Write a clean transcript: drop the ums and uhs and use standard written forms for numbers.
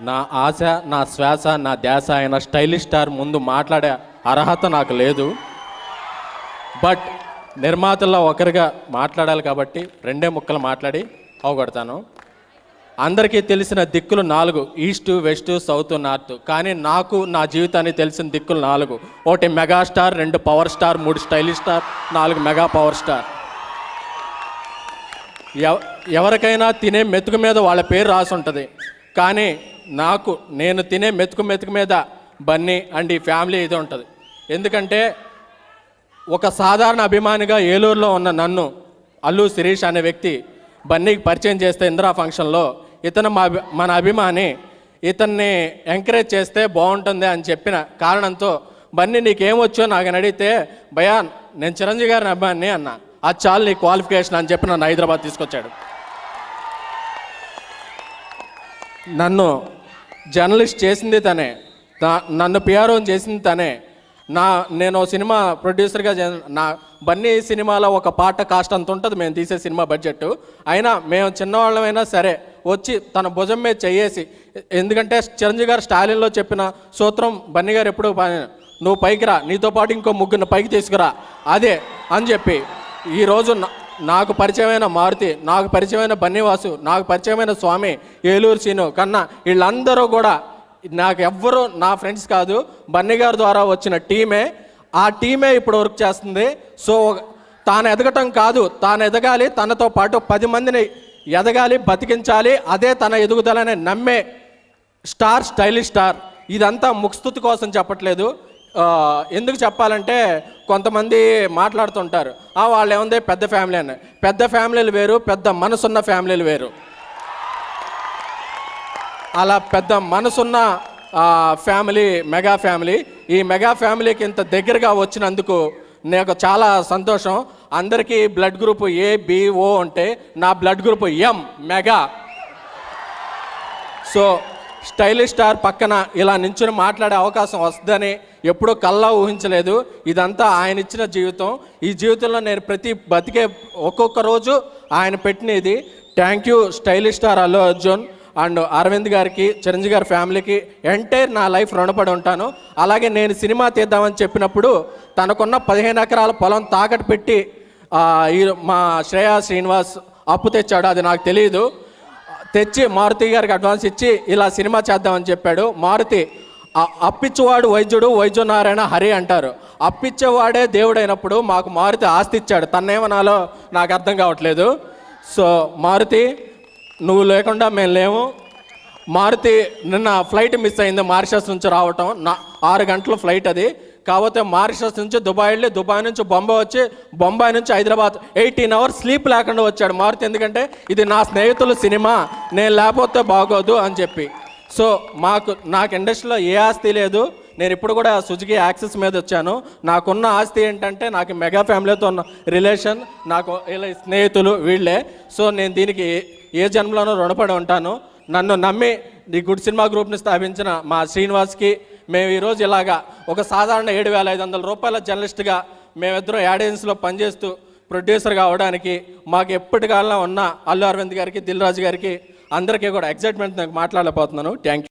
నా ఆశ, నా శ్వాస, నా ధ్యాస అయిన స్టైలిష్ స్టార్ ముందు మాట్లాడే అర్హత నాకు లేదు. బట్ నిర్మాతల్లో ఒకరిగా మాట్లాడాలి కాబట్టి రెండే ముక్కలు మాట్లాడి అవగొడతాను. అందరికీ తెలిసిన దిక్కులు 4: ఈస్ట్, వెస్ట్, సౌత్, నార్త్. కానీ నాకు నా జీవితాన్ని తెలిసిన దిక్కులు 4: 1 megastar, 2 power star, 3 stylish star, 4 mega power star. ఎవరికైనా తినే మెతుకు మీద వాళ్ళ పేరు రాసి ఉంటుంది. కానీ నేను తినే మెతుకు మీద బన్నీ అండ్ ఈ ఫ్యామిలీ ఇది ఉంటుంది. ఎందుకంటే ఒక సాధారణ అభిమానిగా ఏలూరులో ఉన్న నన్ను అల్లు శిరీష్ అనే వ్యక్తి బన్నీకి పరిచయం చేస్తే ఇందిరా ఫంక్షన్లో ఇతను మన అభిమాని, ఇతన్ని ఎంకరేజ్ చేస్తే బాగుంటుంది అని చెప్పిన కారణంతో బన్నీ నీకేమొచ్చో నాకు అడిగితే భయా నేను చిరంజీవి గారిని అభిమాని అన్న, అది చాలు నీ క్వాలిఫికేషన్ అని చెప్పి నన్ను హైదరాబాద్ తీసుకొచ్చాడు. నన్ను జర్నలిస్ట్ చేసింది తనే, నన్ను పిఆర్ఓని చేసింది తనే. నేను సినిమా ప్రొడ్యూసర్గా నా బన్నీ సినిమాలో ఒక పాట కాస్ట్ అంత ఉంటుంది మేము తీసే సినిమా బడ్జెట్. అయినా మేము చిన్నవాళ్ళమైనా సరే వచ్చి తన భుజం మీద చెయ్యేసి, ఎందుకంటే చిరంజీవి గారు స్టాలిన్లో చెప్పిన సూత్రం బన్నీ గారు ఎప్పుడు నువ్వు పైకి రా, నీతో పాటు ఇంకో 3 పైకి తీసుకురా అదే అని చెప్పి ఈరోజు నాకు పరిచయమైన మారుతి, నాకు పరిచయమైన బన్నీవాసు, నాకు పరిచయమైన స్వామి, ఏలూరు సీను కన్నా వీళ్ళందరూ కూడా నాకు ఎవ్వరూ నా ఫ్రెండ్స్ కాదు, బన్నీ గారి ద్వారా వచ్చిన టీమే. ఆ టీమే ఇప్పుడు వర్క్ చేస్తుంది. సో తాను ఎదగటం కాదు, తాను ఎదగాలి, తనతో పాటు 10 మందిని ఎదగాలి, బతికించాలి, అదే తన ఎదుగుదలని నమ్మే స్టార్, స్టైలిష్ స్టార్. ఇదంతా ముఖ్యస్థుతి కోసం చెప్పట్లేదు. ఎందుకు చెప్పాలంటే కొంతమంది మాట్లాడుతుంటారు వాళ్ళు ఏముంది పెద్ద ఫ్యామిలీ అని. పెద్ద ఫ్యామిలీలు వేరు, పెద్ద మనసున్న ఫ్యామిలీలు వేరు. అలా పెద్ద మనసున్న ఫ్యామిలీ మెగా ఫ్యామిలీ. ఈ మెగా ఫ్యామిలీకి ఇంత దగ్గరగా వచ్చినందుకు నాకు చాలా సంతోషం. అందరికీ బ్లడ్ గ్రూప్ ABO అంటే నా blood group M mega. So stylish star పక్కన ఇలా నించుని మాట్లాడే అవకాశం వస్తుందని ఎప్పుడూ కల్లా ఊహించలేదు. ఇదంతా ఆయన ఇచ్చిన జీవితం. ఈ జీవితంలో నేను బతికే ఒక్కొక్క రోజు ఆయన పెట్టినది. Thank you stylish star Allu Arjun and Aravind గారికి, చిరంజీవి గారి ఫ్యామిలీకి ఎంటైర్ నా లైఫ్ రుణపడి ఉంటాను. అలాగే నేను సినిమా తీద్దామని చెప్పినప్పుడు తనకున్న 15 ఎకరాల పొలం తాకట్టు పెట్టి మా శ్రేయా శ్రీనివాస్ అప్పు తెచ్చాడు. అది నాకు తెలియదు. తెచ్చి మారుతి గారికి అడ్వాన్స్ ఇచ్చి ఇలా సినిమా చేద్దామని చెప్పాడు. మారుతి అప్పిచ్చేవాడు వైద్యుడు, వైద్యునారాయణ హరి అంటారు. అప్పిచ్చేవాడే దేవుడైనప్పుడు మాకు మారుతి ఆస్తి ఇచ్చాడు. తన్నేమనాలో నాకు అర్థం కావట్లేదు. సో మారుతి నువ్వు లేకుండా మేము లేము. మారుతి నిన్న ఫ్లైట్ మిస్ అయింది మారిషస్ నుంచి రావటం. 6 గంటల ఫ్లైట్ అది. కాకపోతే మారిషస్ నుంచి దుబాయ్ వెళ్ళి, దుబాయ్ నుంచి బొంబాయి వచ్చి, బొంబాయి నుంచి హైదరాబాద్ 18 అవర్స్ స్లీప్ లేకుండా వచ్చాడు మారుతి. ఎందుకంటే ఇది నా స్నేహితుల సినిమా, నేను లేకపోతే బాగోదు అని చెప్పి. సో నాకు ఇండస్ట్రీలో ఏ ఆస్తి లేదు. నేను ఇప్పుడు కూడా సుజుకి యాక్సెస్ మీద వచ్చాను. నాకున్న ఆస్తి ఏంటంటే నాకు మెగా ఫ్యామిలీతో ఉన్న రిలేషన్, నాకు ఇలా స్నేహితులు వీళ్ళే. సో నేను దీనికి ఏ జన్మలోనూ రుణపడి ఉంటాను. నన్ను నమ్మి ఈ గుడ్ సినిమా గ్రూప్ని స్థాపించిన మా శ్రీనివాస్కి, మేము ఈరోజు ఇలాగా ఒక సాధారణ 7,500 రూపాయల జర్నలిస్ట్గా మేమిద్దరం యాడెన్స్లో పనిచేస్తూ ప్రొడ్యూసర్గా అవడానికి మాకు ఎప్పటికాలంలో ఉన్న అల్లు అరవింద్ గారికి, దిల్ రాజు గారికి అందరికీ కూడా ఎగ్జైట్మెంట్ నాకు మాట్లాడలేకపోతున్నాను. Thank you.